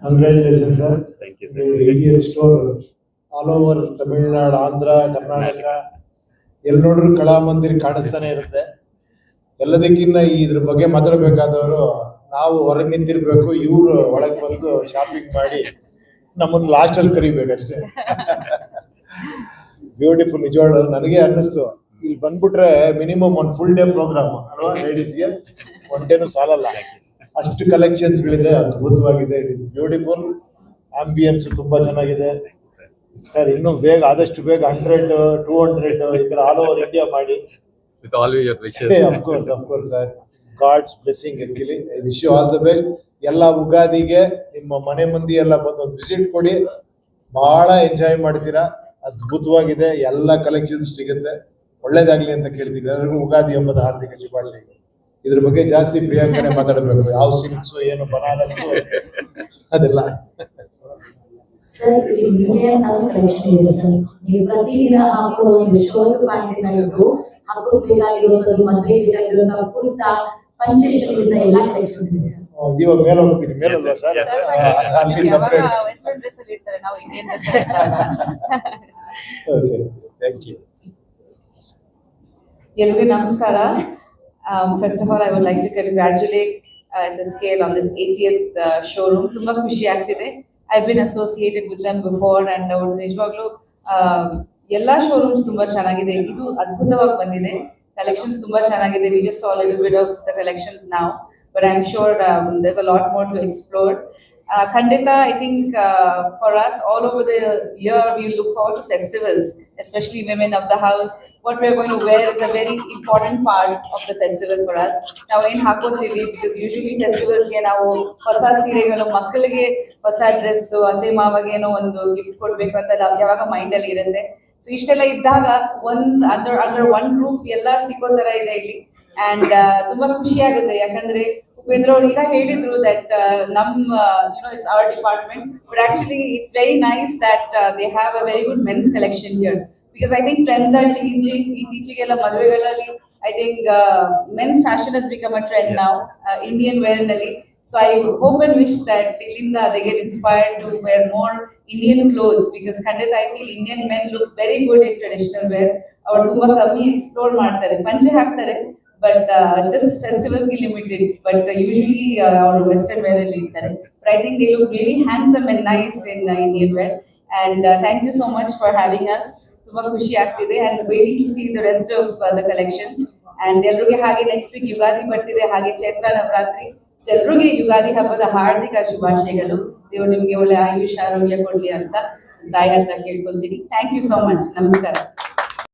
Congratulations, sir. Thank you, sir. The ADL store all over Tamil Nadu, Andhra, Karnataka ಎಲ್ಲಿ ನೋಡ್ರು ಕಲಾ ಮಂದಿರ ಕಾಣಿಸ್ತಾನೆ ಇರುತ್ತೆ. ಎಲ್ಲದಕ್ಕಿಂತ ಇದ್ರ ಬಗ್ಗೆ ಮಾತಾಡಬೇಕಾದವರು ನಾವು ಹೊರಗೆ ನಿಂತಿರ್ಬೇಕು, ಇವ್ರು ಒಳಗೆ ಬಂದು ಶಾಪಿಂಗ್ ಮಾಡಿ ನಮ್ಮನ್ನು ಲಾಸ್ಟ್ ಅಲ್ಲಿ ಕರಿಬೇಕಷ್ಟೇ. ಬ್ಯೂಟಿಫುಲ್, ನಿಜವಾಗ್ಲು ನನಗೆ ಅನ್ನಿಸ್ತು ಇಲ್ಲಿ ಬಂದ್ಬಿಟ್ರೆ ಮಿನಿಮಮ್ ಒಂದು ಫುಲ್ ಡೇ ಪ್ರೋಗ್ರಾಮ್ ಅಲ್ವಾ ಲೇಡೀಸ್ಗೆ, ಒನ್ ಡೇನು ಸಾಲಲ್ಲ, ಅಷ್ಟು ಕಲೆಕ್ಷನ್ಸ್ ಗಳಿದೆ. ಅದ್ಭುತವಾಗಿದೆ, ಇಟ್ ಇಸ್ ಬ್ಯೂಟಿಫುಲ್. ಆಂಬಿಯನ್ಸ್ ತುಂಬಾ ಚೆನ್ನಾಗಿದೆ ಸರ್. ಇನ್ನು ಬೇಗ ಆದಷ್ಟು ಬೇಗ 100, 200 ಈ ತರ ಆಲ್ ಓವರ್ ಇಂಡಿಯಾ ಮಾಡಿ. With all your wishes. of course sir. God's blessing ಇರಲಿ. I wish you all the best. ಎಲ್ಲ ಉಗಾದಿಗೆ ನಿಮ್ಮ ಮನೆ ಮಂದಿ ಎಲ್ಲ ಬಂದು ಒಂದು ವಿಸಿಟ್ ಕೊಡಿ, ಬಹಳ ಎಂಜಾಯ್ ಮಾಡ್ತೀರಾ. ಅದ್ಭುತವಾಗಿದೆ, ಎಲ್ಲ ಕಲೆಕ್ಷನ್ಸ್ ಸಿಗುತ್ತೆ. ಒಳ್ಳೇದಾಗ್ಲಿ ಅಂತ ಕೇಳ್ತೀನಿ. ಎಲ್ಲರಿಗೂ ಉಗಾದಿ ಹಬ್ಬದ ಹಾರ್ದಿಕ ಶುಭಾಶಯಗಳು. ಇದ್ರ ಬಗ್ಗೆ ಜಾಸ್ತಿ ಪ್ರಿಯಾಂಕನೆ ಮಾತಾಡಬೇಕು, ಯಾವ ಸಿಲ್ಕ್ಸ್ ಏನು ಬನಾರಸ್ ಅದೆಲ್ಲ. ಸರ್, ಇಂಡಿಯನ್ ಕಲೆಕ್ಷನ್ ಇದೆ ಸರ್. ನೀವು ಪ್ರತಿದಿನ ಹಾಕುವ ಒಂದು ಶರ್ಟ್ ಪ್ಯಾಂಟ್ ಇದ್ದು ಹಬ್ಬಕ್ಕೆ ಬೇಕಾಗಿರುವಂತದ್ದು, ಮದುವೆ ಬೇಕಾಗಿರುವಂತಹ ಕುರ್ತಾ, ಪಂಚೇಶದಿಂದ ಎಲ್ಲಾ ಕಲೆಕ್ಷನ್ಸ್ ಇದೆ ಸರ್. ಇವಾಗ ಮೇಲೆ ಹೋಗ್ತೀನಿ, ಮೇಲೆ ಸರ್ ಅಲ್ಲಿ ಸಪರೇಟ್. ವೆಸ್ಟರ್ನ್ ಡ್ರೆಸ್ ಅಲ್ಲಿ ಇರ್ತಾರೆ, ನಾವು ಇಂಡಿಯನ್ ಡ್ರೆಸ್ ಅಲ್ಲಿ ಇರ್ತಾರೆ. Okay, thank you. ಎಲ್ರಿಗೂ ನಮಸ್ಕಾರ. First of all, I would like to congratulate SSKL on this 80th showroom. ತುಂಬಾ ಖುಷಿ ಆಗ್ತಿದೆ. I've been associated with them before and ಅವರು ನಿಜವಾಗ್ಲೂ ಎಲ್ಲಾ ಶೋರೂಮ್ಸ್ ತುಂಬಾ ಚೆನ್ನಾಗಿದೆ. ಇದು ಅದ್ಭುತವಾಗಿ ಬಂದಿದೆ, ಕಲೆಕ್ಷನ್ಸ್ ತುಂಬಾ ಚೆನ್ನಾಗಿದೆ. We just saw a little bit of the collections now, but I'm sure there's a lot more to explore. Khandita, I think for us all over the year we look forward to festivals, especially women of the house. What we're going to wear is a very important part of the festival for us. Now in hakotivi, because usually festivals ge ನಾವು ಹೊಸ ಸೀರೆಗಳು, ಮಕ್ಕಳಿಗೆ ಹೊಸ dress, ಅತ್ತೆ ಮಾವಗೆ ಏನೋ ಒಂದು gift ಕೊಡ್ಬೇಕು ಅಂತ ಯಾವಾಗ ಮೈಂಡ್ ಅಲ್ಲಿ ಇರುತ್ತೆ. ಸೊ ಇಷ್ಟೆಲ್ಲ ಇದ್ದಾಗ ಅಂಡರ್ ಒನ್ ರೂಫ್ ಎಲ್ಲ ಸಿಗೋ ತರ ಇದೆ ಇಲ್ಲಿ. ಅಂಡ್ ತುಂಬಾ ಖುಷಿ ಆಗುತ್ತೆ, ಯಾಕಂದ್ರೆ ಉಪೇಂದ್ರ ಅವರು ಈಗ ಹೇಳಿದ್ರು that it's our department, but actually it's very nice that they have a very good men's collection here, because I think trends are changing. ಇತ್ತೀಚೆಗೆಲ್ಲ ಮದುವೆಗಳಲ್ಲಿ I think men's fashion has become a trend now, Indian wear ನಲ್ಲಿ. So I hope and wish that ilinda they get inspired to wear more Indian clothes, because Khandita, I feel Indian men look very good in traditional wear. ಅವರು ತುಂಬಾ ಕಮ್ಮಿ explore ಮಾಡ್ತಾರೆ, ಪಂಚೆ ಹಾಕ್ತಾರೆ, but just festivals ge limited, but usually our western wear alli irtare. But I think they look really handsome and nice in Indian wear. And thank you so much for having us. Tumba khushi agtide and waiting to see the rest of the collections. And elruge hage next week yugadi bartide, hage chaitra navratri. So elruge yugadi habbada ಹಾರ್ದಿಕ ಶುಭಾಶಯಗಳು. ದೇವರು ನಿಮಗೆ ಒಳ್ಳೆ ಆಯುಷ್ ಆರೋಗ್ಯ ಕೊಡ್ಲಿ ಅಂತ ತಾಯಿ ಹತ್ರ ಕೇಳ್ಕೊಂತೀನಿ. Thank you so much. ನಮಸ್ಕಾರ.